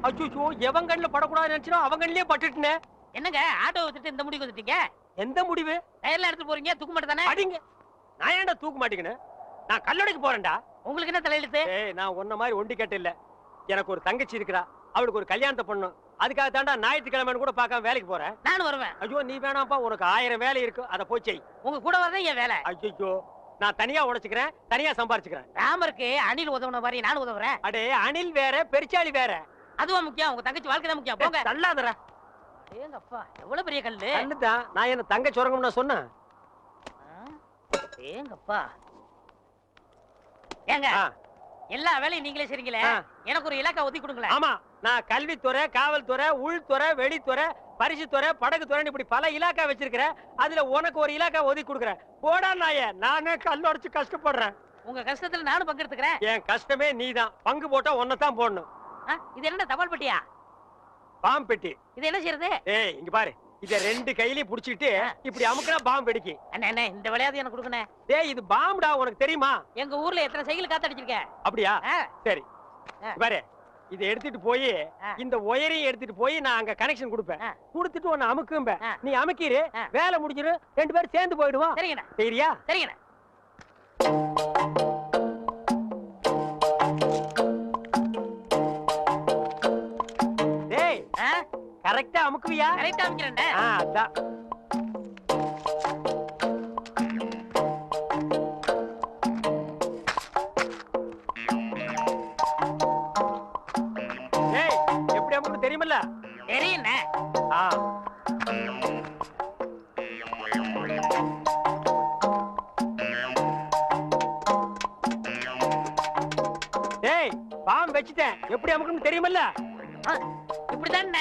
அச்சோ எவன் கண்ணுல படக்கூடாது நினைச்சா அவன் கண்ணிலே பட்டுட்டே. என்னங்க ஆட்டோ விட்டுட்டு இந்த முடிவு வந்துட்டீங்க? எந்த முடிவு? டயர்ல எடுத்து போறீங்க, தூக்க மாட்டே தானே? அடிங்க. நான் ஏன்டா தூக்க மாட்டேங்கன்னு? நான் கல்லடைக்கு போறேன்டா. உங்களுக்கு என்ன தலையெழுத்து? நான் உன்ன மாதிரி ஒண்டி கட்ட இல்ல. எனக்கு ஒரு தங்கச்சி இருக்கா, அவளுக்கு ஒரு கல்யாணத்தை பண்ணணும். அதுக்காக தாண்டா ஞாயிற்றுக்கிழமை கூட பார்க்காம வேலைக்கு போறேன். நானும் வருவேன். ஐயோ நீ வேணாம்ப்பா, உனக்கு 1000 வேலை இருக்கு, அதை போய் செய். உங்க கூட வரதே என் வேலை. ஐயோ நான் தனியா உழைச்சுக்கிறேன், தனியா சம்பாரிச்சுக்கிறேன். ராமருக்கு அணில் உதவுன மாதிரி நானும் உதவுறேன். அடே அணில் வேற பெருச்சாளி வேற. அதுவா முக்கியம்? உங்க தங்கச்சி வாழ்க்கை தான் முக்கியம். போங்க. தள்ளாதடா. ஏங்க அப்பா எவ்வளவு பெரிய கல்லு. கல்லுதான். நான் என்ன தங்க சுரங்கம்னு நான் சொன்னேன். ஏங்கப்பா. ஏங்க எல்லா வேலையும் நீங்களே செய்றீங்களே, எனக்கு ஒரு இலாக்கா ஒதுக்கி கொடுங்களேன். ஆமா, நான் கல்வித்துறை, காவல்துறை, உள்துறை, வெளித்துறை, பரிசுத்துறை, படகுத்துறை இப்படி பல இலாக்கா வச்சிருக்கிறேன். அதுல உனக்கு ஒரு இலாக்கா ஒதுக்கி கொடுக்குறேன். போடா நாயே, நானே கல்லொடைச்சு கஷ்டப்படுறேன். உங்க கஷ்டத்துல நானும் பங்கெடுத்துக்கிறேன். என் கஷ்டமே நீதான். பங்கு போட்டா ஒன்னதான் போடணும். இது என்ன தபால் பெட்டியா? பாம்பு பெட்டி. இது என்ன செய்யறது? இங்க பாரு, இத 2 கையிலயும் புடிச்சிட்டு இப்படி அமுக்குனா பாம்பு வெடிக்கும். அண்ணே இந்த விளையாட்டு எனக்கு கொடுக்கணும். இது பாம்புடா, உனக்கு தெரியுமா? எங்க ஊர்ல எத்தனை சைக்கிள் காத்தடிச்சிருக்கேன். அப்படியா? சரி பாரு, இத எடுத்துட்டு போய் இந்த ஒயரையும் எடுத்துட்டு போய் நான் அங்க கனெக்ஷன் கொடுப்பேன். கொடுத்துட்டு உன்னை அமுக்கும்ப. நீ அமுக்கிரு, வேலை முடிஞ்சிரு, 2 பேரும் சேர்ந்து போயிடுவோம். சரிங்கண்ணா. சரியா? சரிங்கண்ணா. கரெக்டா அமுக்குவியா? கரெக்டா அமுக்குறேன்டா. அதான். எப்படி அமுக்கு தெரியுமில்ல? தெரியுண்ணே. பாம்பு வச்சுட்டேன். எப்படி அமுக்குன்னு தெரியுமில்ல? இப்படிதான்.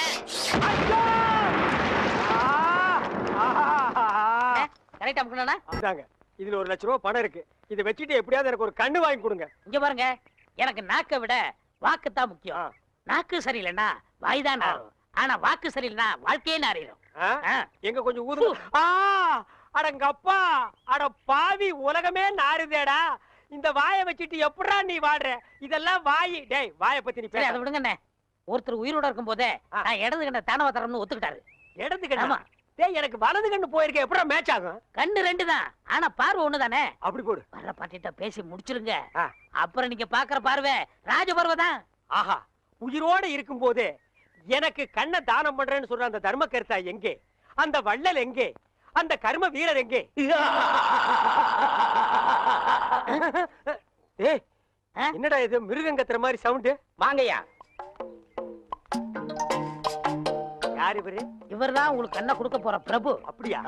கரெக்டா அமுக்கணும்னா? இதாங்க, இதுல 1 லட்சம் ரூபாய் பணம் இருக்கு. இதை வச்சுட்டு எப்படியாவது எனக்கு ஒரு கண்ணு வாங்கி கொடுங்க. இங்க பாருங்க, எனக்கு நாக்கை விட வாக்கு தான் முக்கியம். நாக்கு சரியில்லைன்னா வாய்தான் நாரும். ஆனா வாக்கு சரியில்லைன்னா வாழ்க்கையே நாரிடும். எங்க கொஞ்சம் ஊது. அடங்கப்பா, அட பாவி, உலகமே நாறுதேடா. இந்த வாயை வச்சுட்டு எப்படா நீ வாடுற? இதெல்லாம் வாய். டேய், வாயை பத்தி நீ பேச. அதை விடுங்கண்ணே. ஒருத்தர் உயிரோட இருக்கும் போதே நான் இடது கண்ண தானவ தரம்னு ஒத்துக்கிட்டாரு. இடது கண்ணா? டேய், எனக்கு வலது கண்ணு போயிருக்கே, எப்படா மேட்ச் ஆகும்? கண்ணு 2 தான், ஆனா பார்வை 1 தானே. அப்படி போடு. வர்ற பாட்டிட்ட பேசி முடிச்சிருங்க. அப்புறம் நீங்க பாக்குற பார்வை ராஜ பார்வை தான். ஆஹா, உயிரோட இருக்கும் போதே எனக்கு கண்ணை தானம் பண்றேன்னு சொல்ற அந்த தர்ம கர்த்தா எங்கே? அந்த வள்ளல் எங்கே? அந்த கர்ம வீரர் எங்கே? என்னடா இது மிருகங்கத்துற மாதிரி சவுண்ட்? வாங்கய்யா. யார் இவரு? இவர்தான் உங்களுக்கு கண்ணை கொடுக்க போற பிரபு. அப்படியா?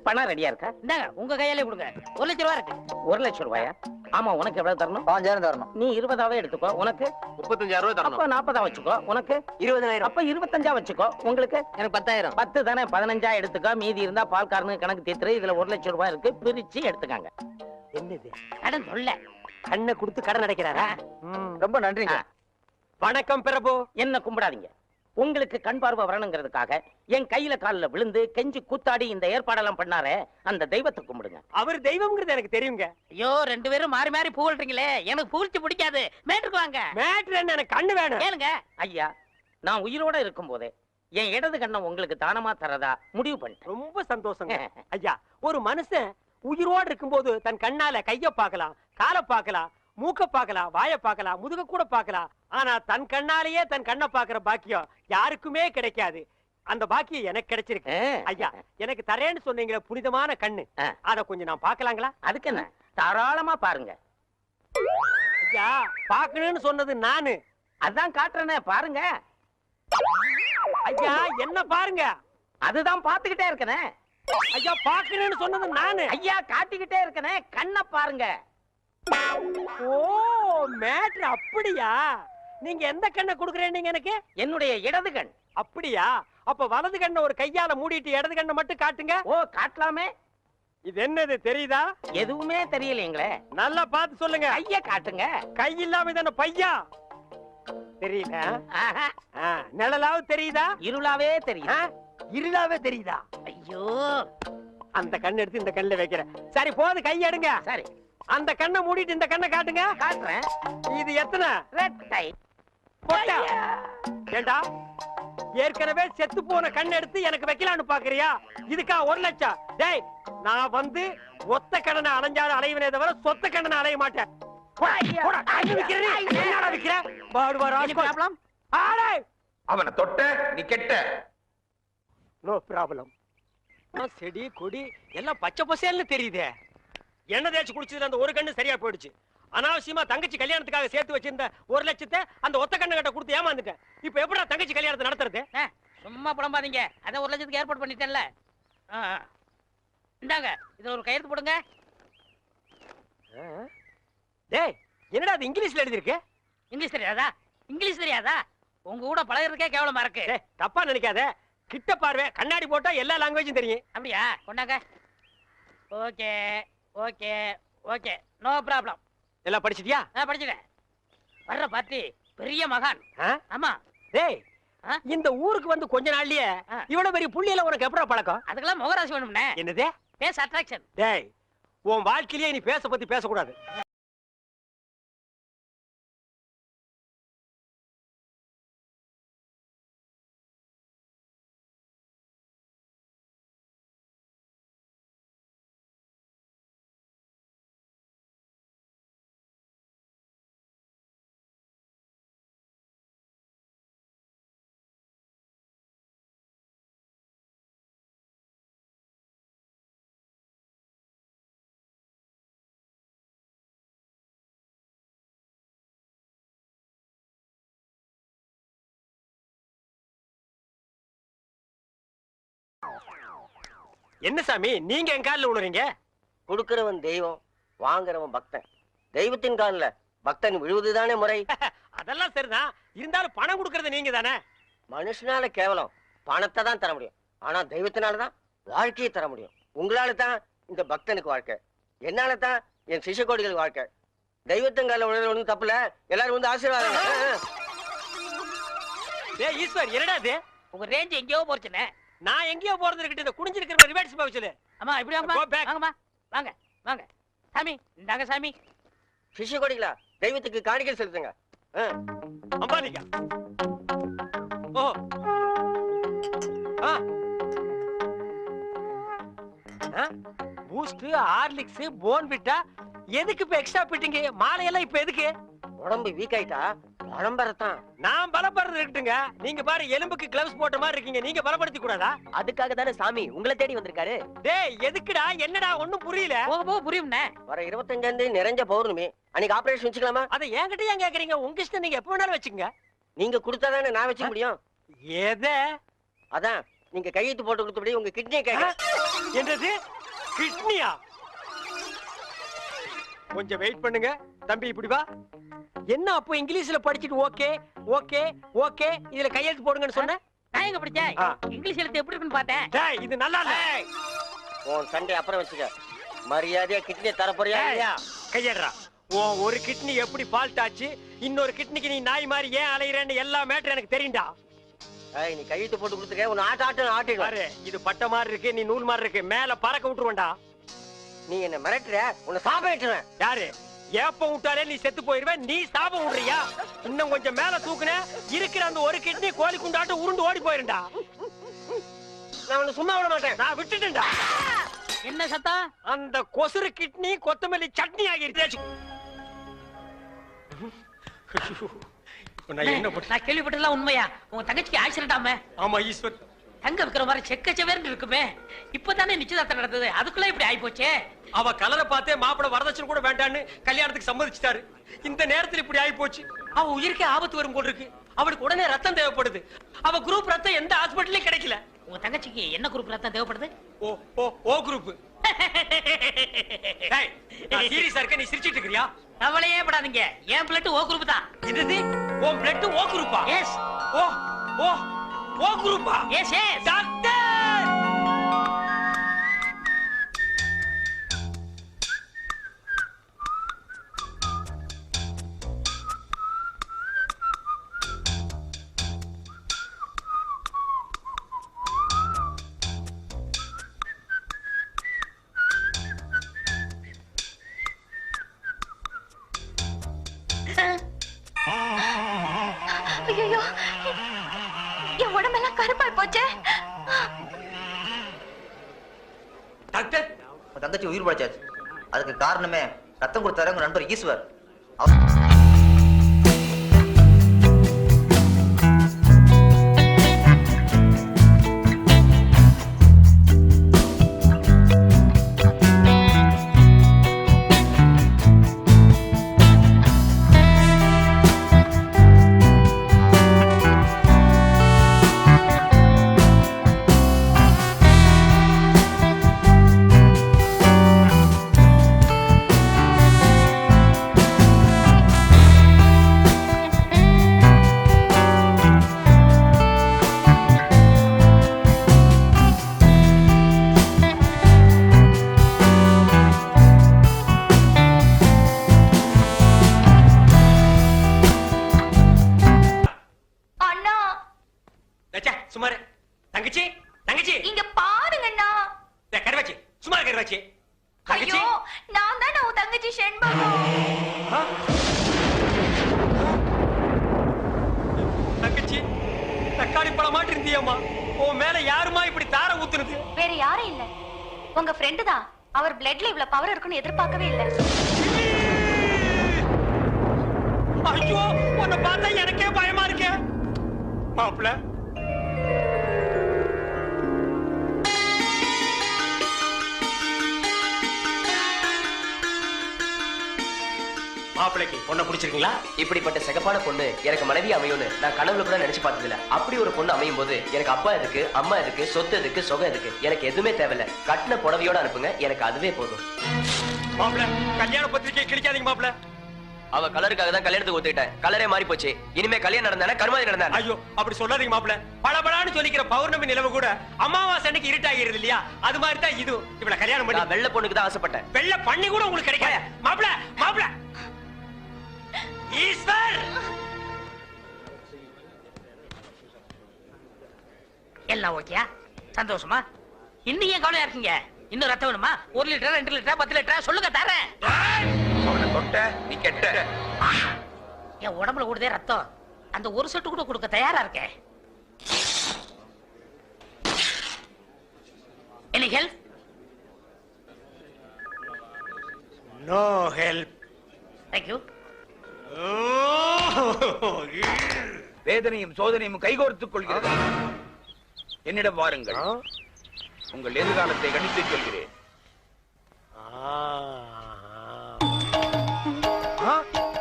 பணம் ரெடியா இருக்கா? இந்தாங்க, உங்க கையாலே கொடுங்க. 1 லட்சம் ரூபாய் இருக்கு. 1 லட்சம் ரூபாயா? ஆமா, உனக்கு எவ்வளவு தரணும்? 5000 தரணும். நீ 20ஆவே எடுத்துக்கோ. உனக்கு 35000 ரூபாய் தரணும். அப்ப 40ஆ வச்சுக்கோ. உனக்கு 20000. அப்ப 25ஆ வச்சுக்கோ. உங்களுக்கு? எனக்கு 10000. 10 தானே, 15ஆ எடுத்துக்கோ. மீதி இருந்தா பால்காரனுக்கு கணக்கு தீர்த்து. இதுல 1 லட்சம் ரூபாய் இருக்கு, பிரிச்சு எடுத்துக்காங்க. என்னது கடன்? சொல்ல கண்ணை கொடுத்து கடன் அடைக்கிறாரா? ரொம்ப நன்றிங்க. வணக்கம் பிரபு. என்ன கும்பிடாதீங்க. உங்களுக்கு கண் பார்வை வரணுங்கிறதுக்காக என் கையில காலில் விழுந்து கெஞ்சி கூத்தாடி இந்த ஏற்பாடெல்லாம் பண்ணாரே, அந்த தெய்வத்தை கும்பிடுங்க. அவர் தெய்வம்ங்கிறது எனக்கு தெரியுங்க. ஐயோ, 2 பேரும் மாறி மாறி புகழ்றீங்களே, எனக்கு புகழ்ச்சி பிடிக்காது. மேட்ருக்கு வாங்க. மேட்ரு என்ன? எனக்கு கண்ணு வேணும். ஏனுங்க ஐயா, நான் உயிரோட இருக்கும் போதே என் இடது கண்ணை உங்களுக்கு தானமா தரதா முடிவு பண்ணி. ரொம்ப சந்தோஷங்க ஐயா. ஒரு மனுஷன் உயிரோடு இருக்கும்போது தன் கண்ணால கைய பார்க்கலாம், காலை பார்க்கலாம், மூக்க பார்க்கலாம், வாயை பார்க்கலாம், முதுக கூட பார்க்கலாம். ஆனா தன் கண்ணாலேயே தன் கண்ணை பார்க்கிற பாக்கியம் யாருக்குமே கிடைக்காது. அந்த பாக்கியம் எனக்கு கிடைச்சிருக்கு ஐயா. எனக்கு தரேன்னு சொன்னீங்களே புனிதமான கண்ணு, அத கொஞ்சம் நான் பார்க்கலாங்களா? அதுக்கு என்ன, தாராளமா பாருங்க ஐயா. பார்க்கணும்னு சொன்னது நானு, அதான் காட்டுறேனே, பாருங்க ஐயா. என்ன பாருங்க? அதுதான் பார்த்துக்கிட்டே இருக்கனே ஐயா. பார்க்கணும்னு சொன்னது நானு ஐயா, காட்டிக்கிட்டே இருக்கனே, கண்ணை பாருங்க. ஓ, மேட்ரு அப்படியா? நீங்க எந்த கண்ணை கொடுக்குறேன்னு எனக்கு? என்னுடைய இடது கண். அப்படியா? அப்ப வலது கண்ணை ஒரு கையால மூடிட்டு இடது கண்ணை மட்டும் காட்டுங்க. ஓ, காட்டலாமே. இது என்னது தெரியுதா? எதுவுமே தெரியலீங்களே. நல்லா பார்த்து சொல்லுங்க. கைய காட்டுங்க. கை இல்லாம தானே பையா? தெரியல. நிழலாவது தெரியுதா? இருளாவே தெரியுதா? இருளாவே தெரியுதா? ஐயோ, அந்த கண்ணு எடுத்து இந்த கண்ணுல வைக்கிறேன். சரி போது, கை எடுங்க. சரி. அந்த கண்ணை மூடிட்டு இந்த கண்ணை காட்டுங்க. காட்டுறேன். இது எத்தனை? ரெட்டை. போட்டா ஏண்டா ஏற்கனவே செத்து போன கண் எடுத்து எனக்கு வைக்கலான்னு பாக்குறியா? இதுக்கா 1 லட்சம்? டேய் நான் வந்து ஒத்த கடனை அலைஞ்சாலும் அலைவனே தவிர சொத்த கடனை அலைய மாட்டேன். அவனை தொட்ட நீ கெட்ட. No problem. செடி கொடி எல்லாம் பச்சை பசேல்னு தெரியுதே. எண்ணெய் தேய்ச்சி குடிச்சதுல அந்த ஒரு கண்ணு சரியா போயிடுச்சு. அனாவசியமா தங்கச்சி கல்யாணத்துக்காக சேர்த்து வச்சிருந்த 1 லட்சத்தை அந்த ஒத்த கண்ணு கிட்ட கொடுத்து ஏமாந்துட்டேன். இப்ப எப்படா தங்கச்சி கல்யாணத்தை நடத்துறது? சும்மா புலம்பாதீங்க. அதான் 1 லட்சத்துக்கு ஏற்பாடு பண்ணிட்டேன்ல. இந்தாங்க இதுல ஒரு கையெழுத்து போடுங்க. டேய் என்னடா அது இங்கிலீஷ்ல எழுதி இருக்கு? இங்கிலீஷ் தெரியாதா? இங்கிலீஷ் தெரியாதா? உங்க கூட பழகிறதுக்கே கேவலமா இருக்கு. டேய் தப்பா நினைக்காத. கிட்ட பார்வை கண்ணாடி போட்டா எல்லா லாங்குவேஜும் தெரியும். அப்படியா? கொண்டாங்க. Okay okay okay no problem. எல்லாம் படிச்சிட்டியா? படிச்சுட்டேன். வர்ற பார்ட்டி பெரிய மகான். ஆமா. டேய் இந்த ஊருக்கு வந்து கொஞ்ச நாள்லயே இவ்வளவு பெரிய புள்ளியில உனக்கு எப்படா பழக்கம்? அதுக்கெல்லாம் முகராசி வேணும்னே. என்னது? Face attraction. டேய் உன் வாழ்க்கையிலேயே நீ பேச பத்தி பேசக்கூடாது. என்ன சாமி நீங்க என் காலில் விழுறீங்க? கொடுக்கிறவன் தெய்வம், வாங்குறவன் பக்தன். தெய்வத்தின் காலில் பக்தன் விழுவதுதானே முறை. அதெல்லாம் சரிதான். இருந்தாலும் பணம் கொடுக்கறது நீங்க தானே. மனுஷனால கேவலம் பணத்தை தான் தர முடியும். ஆனா தெய்வத்தினாலதான் வாழ்க்கையை தர முடியும். உங்களால தான் இந்த பக்தனுக்கு வாழ்க்கை, என்னால தான் என் சிஷ்யகோடிகளுக்கு வாழ்க்கை. தெய்வத்தின் காலில் விழுறது ஒன்றும் தப்புல. எல்லாரும் வந்து ஆசீர்வாதம். ஏய் ஈஸ்வர் என்னடா இது? உங்க ரேஞ்ச் எங்கேயோ போச்சுனே. நான் எங்கேயோ போறது இருக்கட்டும். இந்த குனிஞ்சிருக்கிற ரிவர்ஸ் பாவச்சல. அம்மா இப்படி வாங்கம்மா. வாங்க வாங்க சாமி. இந்தாங்க சாமி. சிஷ்யகோடிகளா தெய்வத்துக்கு காணிக்கை செலுத்துங்க. அம்பாலிகா. ஓ பூஸ்ட் ஹார்லிக்ஸ் போன்விட்டா எதுக்கு இப்ப எக்ஸ்ட்ரா பிட்டிங்க? மாலையெல்லாம் இப்ப எதுக்கு? உடம்பு வீக் ஆயிட்டா பலம்பரத்தான். நான் பலப்படுறது இருக்கட்டுங்க. நீங்க பாரு எலும்புக்கு கிளவுஸ் போட்ட மாதிரி இருக்கீங்க. நீங்க பலப்படுத்தி கூடாதா? அதுக்காக தானே சாமி உங்களை தேடி வந்திருக்காரு. டேய் எதுக்குடா? என்னடா ஒண்ணும் புரியல. போக போக புரியும்ண்ணே. வர 25 நிறைஞ்ச பௌர்ணமி அன்னைக்கு ஆபரேஷன் வச்சுக்கலாமா? அதை என்கிட்ட ஏன் கேக்குறீங்க? உங்க இஷ்டம், நீங்க எப்ப வேணாலும் வச்சுக்கங்க. நீங்க கொடுத்தாதானே நான் வச்சுக்க முடியும். எதை? அதான் நீங்க கையெழுத்து போட்டு கொடுத்தபடி உங்க கிட்னியை கேட்க. என்னது கிட்னியா? கொஞ்சம் வெயிட் பண்ணுங்க தம்பி. இப்படி வா. என்ன அப்போ இங்கிலீஷ்ல படிச்சிட்டு ஓகே ஓகே ஓகே இதுல கையெழுத்து போடுங்கன்னு சொன்ன? நான் எங்க படிச்சேன்? இங்கிலீஷ் எழுத்து எப்படி இருக்குன்னு பார்த்தேன். டேய் இது நல்லா இல்ல. உன் சண்டை அப்புறம் வச்சுக்க. மரியாதையா கிட்னியை தர போறியா இல்லையா? கையேடுறா. உன் ஒரு கிட்னி எப்படி ஃபால்ட் ஆச்சு, இன்னொரு கிட்னிக்கு நீ நாய் மாதிரி ஏன் அலையறேன்னு எல்லா மேட்டர் எனக்கு தெரியும்டா. நீ கையெழுத்து போட்டு கொடுத்துக்க. உன்னை ஆட்டு பாரு இது பட்ட மாதிரி இருக்கு, நீ நூல் மாதிரி இருக்கு. மேல பறக்க விட்டுருவேன்டா. நீ என்ன மிரட்டுற, உன்னை சாப்பிட்டுருவேன். யாரு? ஏப்ப விட்டாலே நீ செத்து போயிருவே. நீ சாபம் விடுறியா? இன்னும் கொஞ்சம் மேல தூக்குன இருக்கிற அந்த ஒரு கிட்னி கோழி குண்டாட்டு உருண்டு ஓடி போயிருண்டா. நான் உன்னை சும்மா விட மாட்டேன். நான் விட்டுட்டேன்டா. என்ன சத்தம்? அந்த கொசுறு கிட்னி கொத்தமல்லி சட்னி ஆகிருச்சு. நான் கேள்விப்பட்டதெல்லாம் உண்மையா? உங்க தங்கச்சிக்கு ஆக்சிடென்ட் ஆமே? ஆமா ஈஸ்வர். தங்க விக்கிற மாதிரி செக்கச்சவேர்னு இருக்குமே. இப்பதானே நிச்சயதார்த்தம் நடந்தது, அதுக்குள்ள இப்படி ஆயி போச்சே. அவ கலரை பார்த்தே மாப்பிள வரதட்சணை கூட வேண்டான்னு கல்யாணத்துக்கு சம்மதிச்சிட்டாரு. இந்த நேரத்துல இப்படி ஆயி போச்சு. அவ உயிருக்கே ஆபத்து வரும் போல் இருக்கு. அவளுக்கு உடனே ரத்தம் தேவைப்படுது. அவ குரூப் ரத்தம் எந்த ஹாஸ்பிட்டல்லயும் கிடைக்கல. உங்க தங்கச்சிக்கு என்ன குரூப் ரத்தம் தேவைப்படுது? ஓ ஓ ஓ குரூப். டேய் நான் சீரியஸா இருக்க, நீ சிரிச்சிட்டு இருக்கறியா? கவலையே படாதீங்க, என் பிளட் ஓ குரூப் தான். இது உன் பிளட் ஓ குரூப்பா? எஸ். ஓ ஓ ஓ குரூப்பா? S S. டாக்டர் ஐயோ, என் உடம்பெல்லாம் கருப்பாய் போச்சே. டாக்டர், உன் தங்கச்சி உயிர் படைச்சாச்சு. அதுக்கு காரணமே ரத்தம் கொடுத்தாரு உங்க நண்பர் ஈஸ்வர். சுமார் தங்கச்சி, தங்கச்சி இங்க பாருங்கண்ணா. கருவாச்சி, சுமார் கருவாச்சி. ஐயோ, நான் தான் உன் தங்கச்சி செண்பகம். தங்கச்சி, தக்காளி பழம் மாட்டி இருந்தியம்மா. உன் மேல யாருமா இப்படி தார ஊத்துனது? வேற யாரும் இல்ல, உங்க ஃப்ரெண்டு தான். அவர் பிளட்ல இவ்வளவு பவர் இருக்குன்னு எதிர்பார்க்கவே இல்ல. ஐயோ, உன்னை பார்த்தா எனக்கே பயமா இருக்கு. மாப்பிள்ள, மாப்பிளைக்கு பொண்ணை பிடிச்சிருக்கீங்களா? இப்படிப்பட்ட சிகப்பான பொண்ணு எனக்கு மனைவி அமையும்னு நான் கனவுல கூட நினைச்சு பார்த்ததில்ல. அப்படி ஒரு பொண்ணு அமையும் போது எனக்கு அப்பா எதுக்கு, அம்மா எதுக்கு, சொத்து எதுக்கு, சொகம் எதுக்கு, எனக்கு எதுவுமே தேவையில்ல. கட்டின புடவையோட அனுப்புங்க, எனக்கு அதுவே போதும். மாப்பிள்ள, கல்யாண பத்திரிக்கை கிழிக்காதீங்க மாப்பிள்ள. அவ கலருக்காக தான் கல்யாணத்துக்கு ஒத்துக்கிட்டேன். கலரே மாறி போச்சு. இனிமே கல்யாணம் நடந்தானே கருமாதி நடந்தானே. ஐயோ, அப்படி சொல்லாதீங்க மாப்பிள்ள. பளபளான்னு சொல்லிக்கிற பௌர்ணமி நிலவு கூட அமாவாசை அன்னைக்கு இருட்டாகிறது இல்லையா? அது மாதிரி தான் இது. இவளை கல்யாணம் பண்ணி நான் வெள்ளை பொண்ணுக்கு தான் ஆசைப்பட்டேன். வெள்ளை பண்ணி கூட உங்களுக்கு கிடைக்காத. மாப்பிள்ள, மாப்பிள்ள, ஈஸ்வர், எல்லாம் ஓகே, சந்தோஷமா? இன்னும் ஏன் கவலையா இருக்கீங்க? இன்னும் ரத்தம் வேணுமா? 1 லிட்டர், 2 லிட்டர், 10 லிட்டர் சொல்லுங்க, தரேன். அவனை தொட்ட நீ கெட்ட. என் உடம்புல கூடதே ரத்தம். அந்த ஒரு சொட்டு கூட கொடுக்க தயாரா இருக்கேன். Any help? No help. Thank you. வேதனையும் சோதனையும் கைகோர்த்துக் கொள்கிறது. என்னிடம் வாருங்கள், உங்கள் எதிர்காலத்தை கணித்து சொல்கிறேன்.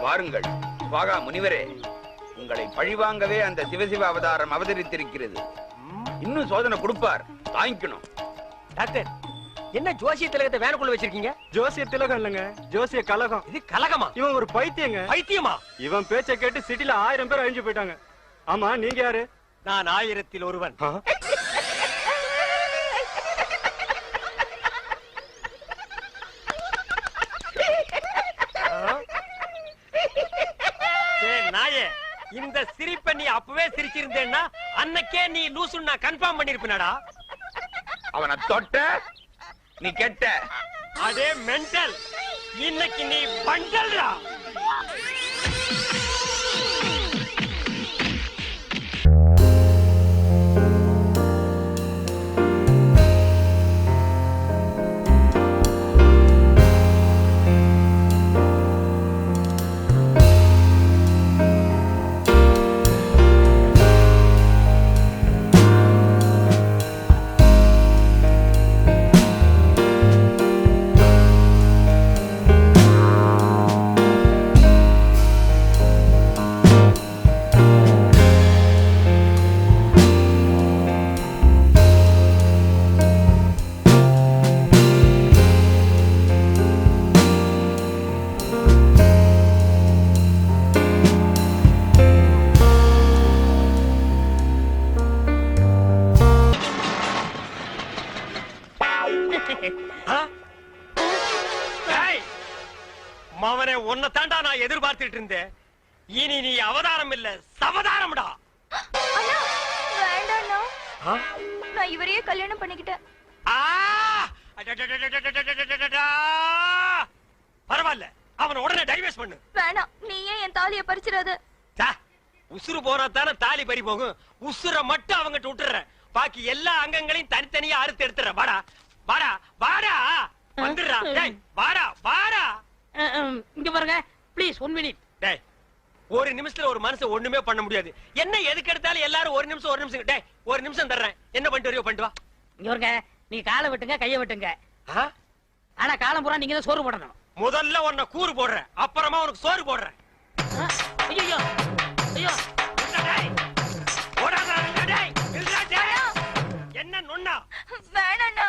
வாருங்கள் வாகா முனிவரே, உங்களை பழிவாங்கவே அந்த சிவசிவ அவதாரம் அவதரித்திருக்கிறது. இன்னும் சோதனை கொடுப்பார், தாங்கிக்கணும். டாக்டர், என்ன ஜோசிய திலகத்தை வேனுக்குள்ள வச்சிருக்கீங்க? ஜோசிய திலகம் இல்லங்க, ஜோசிய கலகம். இது கலகமா? இவன் ஒரு பைத்தியங்க. பைத்தியமா? இவன் பேச்சை கேட்டு சிட்டில 1000 பேர் அழிஞ்சு போயிட்டாங்க. ஆமா, நீங்க யாரு? நான் 1000ல் ஒருவன். நாயே, இந்த சிரிப்பை நீ அப்பவே சிரிச்சிருந்தேன்னா அன்னைக்கே நீ லூசுன்னு நான் கன்ஃபார்ம் பண்ணிருப்பேனடா. அவனை தொட்ட நீ கெட்ட. அதே மென்டல், இன்னைக்கு நீ பண்டல்டா. மவனே, உன்னை தாண்டா நான் எதிர்பார்த்துட்டு இருந்தேன். இனி நீ அவதாரம் இல்ல, சவதாரம்டா. அண்ணா, வேண்டாண்ணா. நான் இவரையே கல்யாணம் பண்ணிக்கிட்டேன். பரவாயில்ல, அவனை உடனே டைவர்ஸ் பண்ணு. வேணாம், நீ ஏன் என் தாலியை பறிச்சிடாத. உசுறு போனா தானே தாலி பறி போகும். உசுர மட்டும் அவங்கிட்ட விட்டுற, பாக்கி எல்லா அங்கங்களையும் தனித்தனியா அறுத்து எடுத்துற. வாடா வாடா வாடா வந்துடுறா. டேய் வாடா வாடா. இங்க பாருங்க ப்ளீஸ் 1 மினிட். டேய் ஒரு நிமிஷத்துல ஒரு மனுஷன் ஒண்ணுமே பண்ண முடியாது. என்ன எதுக்கு எடுத்தாலும் எல்லாரும் ஒரு நிமிஷம். டேய் ஒரு நிமிஷம் தர்றேன், என்ன பண்ணிட்டு வரையோ பண்ணிட்டு வா. இங்க பாருங்க, நீ காலை வெட்டுங்க கைய வெட்டுங்க, ஆனா காலம் பூரா நீங்க தான் சோறு போடணும். முதல்ல உன்னை கூறு போடுறேன், அப்புறமா உனக்கு சோறு போடுறேன். ஐயோ ஐயோ என்ன நொண்ணா? வேணாண்ணா.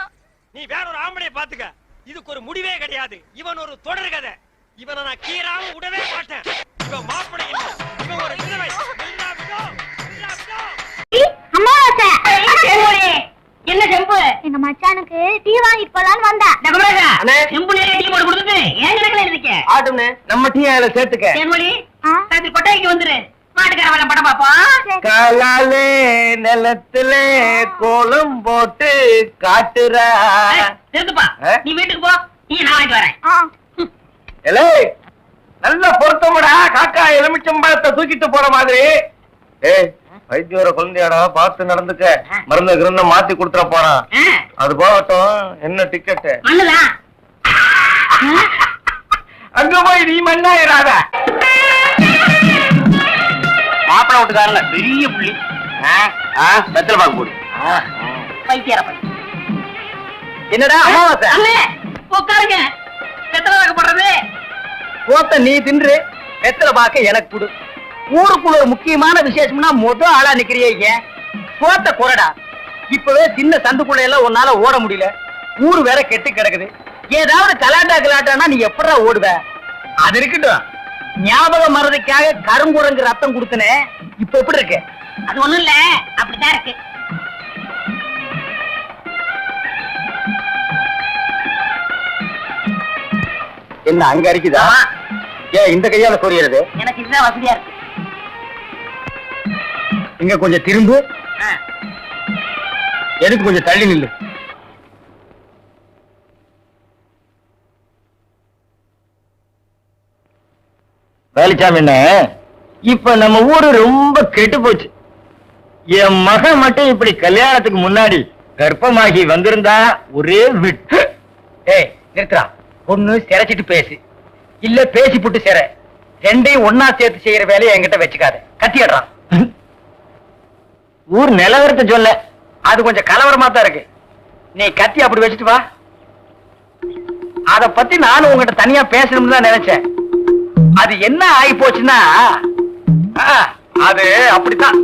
நீ வேற ஒரு ஆம்பளைய பாத்துக்க. இதுக்கு ஒரு முடிவே கிடையாது. இவன் ஒரு தொடர் கதை. இவனை நான் கீராம விடவே மாட்டேன். இவன் மாப்பிள்ளை இல்ல, இவன் ஒரு விதவை. என்ன செம்பு? எங்க மச்சானுக்கு டீ வாங்கிட்டு போலான்னு வந்தேன். செம்புல டீ போட்டு கொடுத்துட்டு ஏன் கணக்குல இருக்கீங்க? ஆட்டும்னே, நம்ம டீ அதுல சேர்த்துக்க. தேன்மொழி சாத்தி கொட்டைக்கு வந்துரு, மாட்டுக்காரன் படம் பாப்போம். காலாலே நிலத்துல கோலம் போட்டு காட்டுறா. திருத்துப்பா, நீ வீட்டுக்கு போ, நீ நான் வாங்கிட்டு வரேன். எலே நல்ல பொருத்தமுடா, காக்கா எலுமிச்சம்பழத்தை தூக்கிட்டு போற மாதிரி. ஏய் வைத்தியோர குழந்தையாடா, பார்த்து நடந்துக்க. மருந்து கிருந்த மாத்தி கொடுத்துட போறான். அது போகட்டும், என்ன டிக்கெட்? மண்ணுதான். அங்க போய் நீ மண்ணாயிராத. மாப்பிள விட்டுக்காரல பெரிய புள்ளி. வெத்தலை பாக்கு போடு. வைத்தியர பை. என்னடா அமாவாசை? அண்ணே உட்காருங்க. வெத்தலை பாக்கு போடுறது. போத்த நீ தின்று, வெத்தலை பாக்க எனக்கு கொடு. ஊருக்குள்ள ஒரு முக்கியமான விசேஷம்னா ஆளா நிக்கிறியே, போத்த குறடா. இப்பவே சின்ன சந்துக்குள்ள எல்லாம் உன்னால ஓட முடியல. ஊரு வேற கெட்டு கிடக்குது. ஏதாவது கலாட்டானா நீ எப்படா ஓடுவ? அது இருக்கட்டும், ஞாபகம் மறதிக்காக கருங்குரங்கு ரத்தம் கொடுத்தனே, இப்ப எப்படி இருக்கு? அது ஒண்ணும் இல்ல, அப்படித்தான் இருக்கு. என்ன அங்க இருக்குதா? ஏன் இந்த கையால சொரியறது? எனக்கு இதுதான் வசதியா இருக்கு. இங்க கொஞ்சம் திரும்பு, எதுக்கு கொஞ்சம் தள்ளி நில்லு. வேலிச்சாமி என்ன, இப்ப நம்ம ஊரு ரொம்ப கெட்டு போச்சு. என் மகன் மட்டும் இப்படி கல்யாணத்துக்கு முன்னாடி கர்ப்பமாகி வந்திருந்தா ஒரே விட்டு. ஏய் நிறுத்துறா, பொண்ணு சிரைச்சிட்டு பேசு, இல்ல பேசி புட்டு சிற, ரெண்டையும் ஒன்னா சேர்த்து செய்யற வேலையை என்கிட்ட வச்சுக்காத. கத்திடுறான். ஊர் நிலவரத்தை சொல்ல, அது கொஞ்சம் கலவரமா தான் இருக்கு. நீ கத்தி அப்படி வச்சுட்டு வா. அத பத்தி நானும் உங்ககிட்ட தனியா பேசணும்னு தான் நினைச்சேன். அது என்ன ஆகி போச்சுன்னா, அது அப்படித்தான்.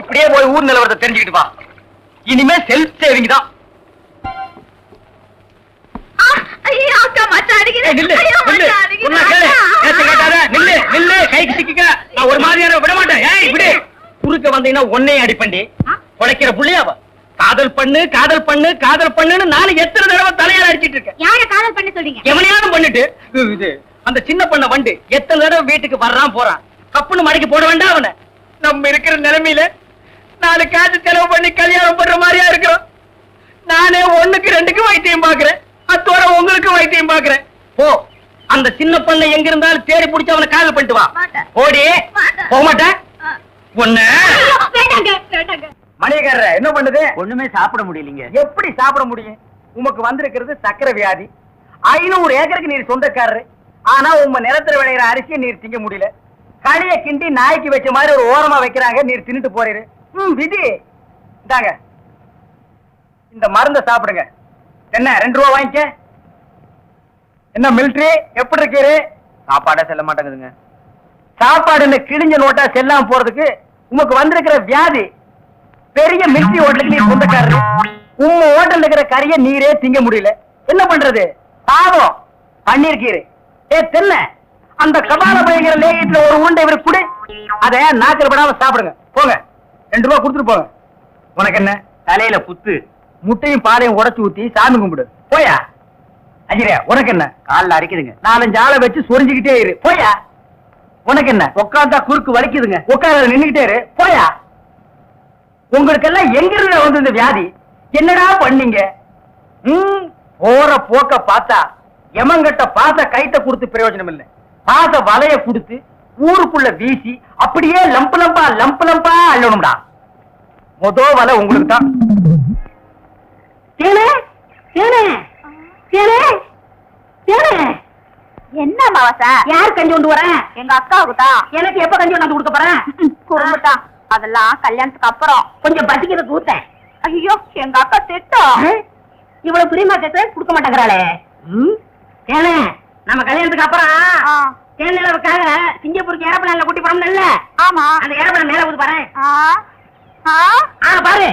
இப்படியே போய் ஊர் நிலவரத்தை தெரிஞ்சுக்கிட்டு வா. இனிமே செல்ஃப் சேவிங் தான். ஒரு மாதிரியான விட மாட்டேன். குறுக்க வந்தீங்கன்னா ஒன்னையும் அடிப்பண்டி உழைக்கிற புள்ளியாவ. காதல் பண்ணு காதல் பண்ணு காதல் பண்ணுன்னு நாலு எத்தனை தடவை தலையால அடிச்சிட்டு இருக்கேன். யார காதல் பண்ண சொல்றீங்க? எவனையாவது பண்ணிட்டு இது அந்த சின்ன பண்ண வண்டு எத்தனை தடவை வீட்டுக்கு வர்றான் போறான். கப்புன்னு மடக்கி போட வேண்டாம் அவனை. நம்ம இருக்கிற நிலைமையில 4 காசு செலவு பண்ணி கல்யாணம் பண்ற மாதிரியா இருக்கிறோம். நானே 1க்கு 2க்கு வைத்தியம் பாக்குறேன், அத்தோட உங்களுக்கு வைத்தியம் பாக்குறேன். போ, அந்த சின்ன பண்ண எங்க இருந்தாலும் தேடி பிடிச்சு அவனை காதல் பண்ணிட்டு வா. ஓடி போக மாட்டேன். ஒண்ணு மணியக்காரர என்ன பண்ணுது? ஒண்ணுமே சாப்பிட முடியலீங்க. எப்படி சாப்பிட முடியும்? உமக்கு வந்திருக்கிறது சக்கரை வியாதி. 500 ஏக்கருக்கு நீர் சொந்தக்காரரு. ஆனா உங்க நிலத்துல விளையிற அரிசியை நீர் திங்க முடியல. களிய கிண்டி நாய்க்கு வச்ச மாதிரி ஒரு ஓரமா வைக்கிறாங்க, நீர் தின்னுட்டு போறீரு. விதி இந்தாங்க, இந்த மருந்த சாப்பிடுங்க. என்ன 2 ரூபா வாங்கிக்க. என்ன மிலிட்டரி எப்படி இருக்கீரு? சாப்பாடா செல்ல மாட்டேங்குதுங்க. சாப்பாடு கிழிஞ்ச நோட்டா செல்லாம போறதுக்கு உமக்கு வந்திருக்கிற வியாதி. பெரிய மிலிட்டரி ஹோட்டலுக்கு நீர் சொந்தக்காரரு. உங்க ஹோட்டல் இருக்கிற கறிய நீரே திங்க முடியல. என்ன பண்றது? பாவம் பண்ணிருக்கீரு. தென்ன அந்த கபால பயங்கர லேகியத்துல ஒரு உருண்டை இவருக்கு கொடு. அத நாக்கில் படாம சாப்பிடுங்க. போங்க, 2 ரூபா கொடுத்துட்டு போங்க. உனக்கு என்ன தலையில புத்து? முட்டையும் பாலையும் உடைச்சு ஊத்தி சாமி கும்பிடு. போயா அஜிரே, உனக்கு என்ன காலில் அரைக்குதுங்க. 4-5 ஆளை வச்சு சொரிஞ்சுக்கிட்டே இரு. போயா. உனக்கு என்ன உட்காந்தா குறுக்கு வலிக்குதுங்க. உட்கார நின்னுகிட்டே இரு. போயா. உங்களுக்கெல்லாம் எங்க இருந்து வந்து இந்த வியாதி? என்னடா பண்ணீங்க? போற போக்க பார்த்தா எமங்கட்ட பாச கைத்த கொடுத்து பிரயோஜனம் இல்லை. பாச வலைய கொடுத்து ஊருக்குள்ள வீசி அப்படியே லம்பு லம்பா அள்ளணும்டா. மொத வலை உங்களுக்கு தான். என்ன மாவசா? யார் கஞ்சி கொண்டு வரேன்? எங்க அக்காவுக்கு தான். எனக்கு எப்ப கஞ்சி கொண்டாந்து கொடுக்க போறேன்? குறும்புதான். அதெல்லாம் கல்யாணத்துக்கு அப்புறம். கொஞ்சம் பசிக்கிறது ஊத்தேன். ஐயோ, எங்க அக்கா திட்டம். இவ்வளவு பிரியமா கேட்டு கொடுக்க மாட்டேங்கிறாளே. ஏனே நம்ம கல்யாணத்துக்கு அப்புறம் தேனிலவுக்காக சிங்கப்பூருக்கு ஏரோப்ளான்ல கூட்டி போறோம்ல. ஆமா. அந்த ஏரோப்ளான் மேல ஊது பாரு. பாரு,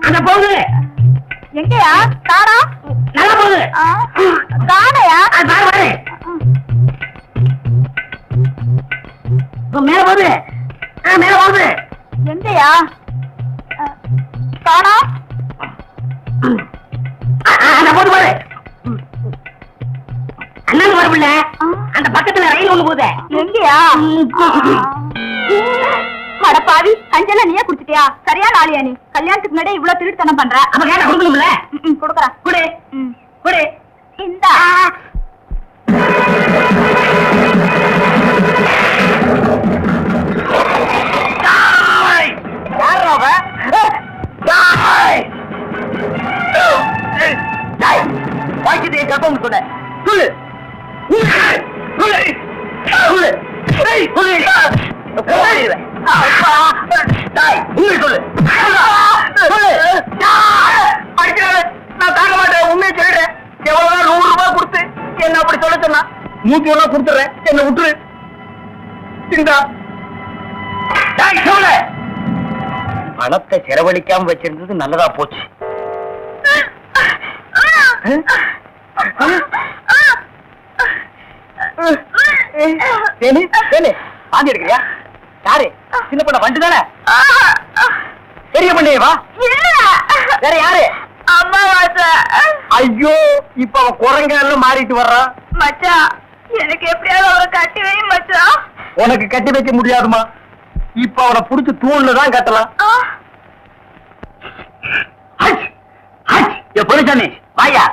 அங்க போகுது. எங்கயா? காணா? நல்லா போகுது. காணையா? பாரு பாரு. மேல போகுது. மேல போகுது. எங்கயா? காணா? அந்த போது பாரு. அண்ணாங்க வரவில்ல. அந்த பக்கத்துல ரயில் ஒண்ணு போகுது. எங்கயா? அடப்பாவி, கஞ்சல நீயே குடிச்சிட்டியா? சரியா நாளியா நீ? கல்யாணத்துக்கு முன்னாடி இவ்வளவு திருட்டுத்தனம் பண்ற. அப்ப கேட்ட கொடுக்கணும்ல. கொடுக்கறேன். குடு குடு. இந்தா. வாய்க்கிட்டே கப்பம் சொன்ன சொல்லு. நான் தாங்க மாட்டேன், உண்மையை சொல்லிடுறேன். எவ்வளவு 100 ரூபாய் கொடுத்து என்ன அப்படி சொல்ல சொன்னா 100 ரூபாய் கொடுத்துறேன், என்ன விட்டுரு. இந்தா பணத்தை செலவழிக்காம வச்சிருந்தது நல்லதா போச்சு. வாந்தி எடுக்கிறியா? யாரு? சின்ன பொண்ண வண்டு தானே? பெரிய பொண்ணையவா? வேற யாரு? அம்மாவாசை. ஐயோ, இப்ப அவன் குரங்கால மாறிட்டு வர்றான். மச்சான், எனக்கு எப்படியாவது அவரை கட்டி வை மச்சான். உனக்கு கட்டி வைக்க முடியாதுமா. இப்ப அவனை புடிச்சு தூண்லதான் கட்டலாம். பொருச்சாமி வாயா.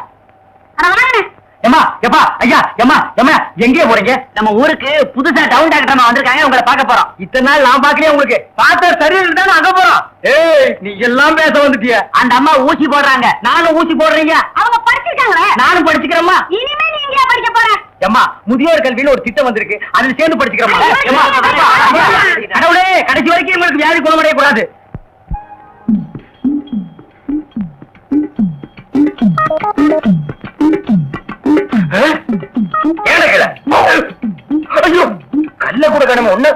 எம்மா எப்பா ஐயா எம்மா எம்மா எங்கே போறீங்க? நம்ம ஊருக்கு புதுசா டவுன் டாக்டர் வந்திருக்காங்க, உங்களை பார்க்க போறோம். இத்தனை நாள் நான் பாக்கலையே, உங்களுக்கு பார்த்தா சரியில்லை தானே அங்க போறோம். ஏய், நீ எல்லாம் பேச வந்துட்டிய. அந்த அம்மா ஊசி போடுறாங்க, நானும் ஊசி போடுறீங்க. அவங்க படிச்சிருக்காங்களே, நானும் படிச்சுக்கிறேம்மா. இனிமே நீ எங்கயா படிக்க போற? எம்மா முதியோர் கல்வின்னு ஒரு திட்டம் வந்திருக்கு, அதுல சேர்ந்து படிச்சுக்கிறோமா. கடவுளே, கடைசி வரைக்கும் உங்களுக்கு வியாதி குணமடைய கூடாது. ஐயோ, கல்ல கூட கடமை ஒண்ணு.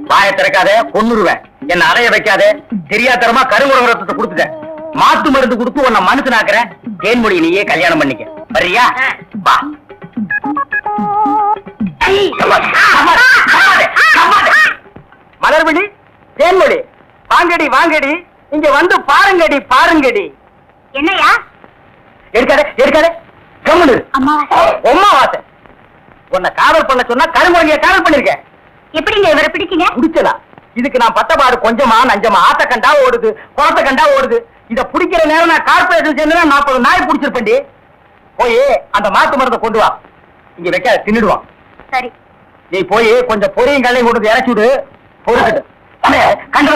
வாய திறக்காத, கொன்னுருவேன். என்ன அலைய வைக்காதே. தெரியாதரமா கருங்குரங்க ரத்தத்தை கொடுத்துட்டேன். மாத்து மருந்து கொடுத்து உன்னை மனுஷனாக்குறேன். தேன்மொழி நீயே கல்யாணம் பண்ணிக்க. வரியா? வா. மலர்விழி, தேன்மொழி, வாங்கடி வாங்கடி, இங்க வந்து பாருங்கடி பாருங்கடி. என்னையா? எடுக்காத எடுக்காத, கம்முனு. அம்மாவாசை. உன்னை காவல் பண்ண சொன்னா கருங்குரங்கிய காவல் பண்ணிருக்க. எப்படிங்க இவரை பிடிச்சீங்க? பிடிச்சதா? இதுக்கு நான் பட்டபாடு கொஞ்சமா நஞ்சமா. ஆத்த கண்டா ஓடுது, குளத்த கண்டா ஓடுது. இத பிடிக்கிற நேரம் நான் கார்பரேஷன் சேர்ந்து 40 நாய் பிடிச்சிருப்பேன்டி. போய் அந்த மாட்டு மரத்தை கொண்டு வா, இங்க வைக்க தின்னுடுவான். சரி. நீ போய் கொஞ்சம் பொரியும் கல்லையும் கொண்டு இறச்சி விடு. பொறுக்கிட்டு கண்டா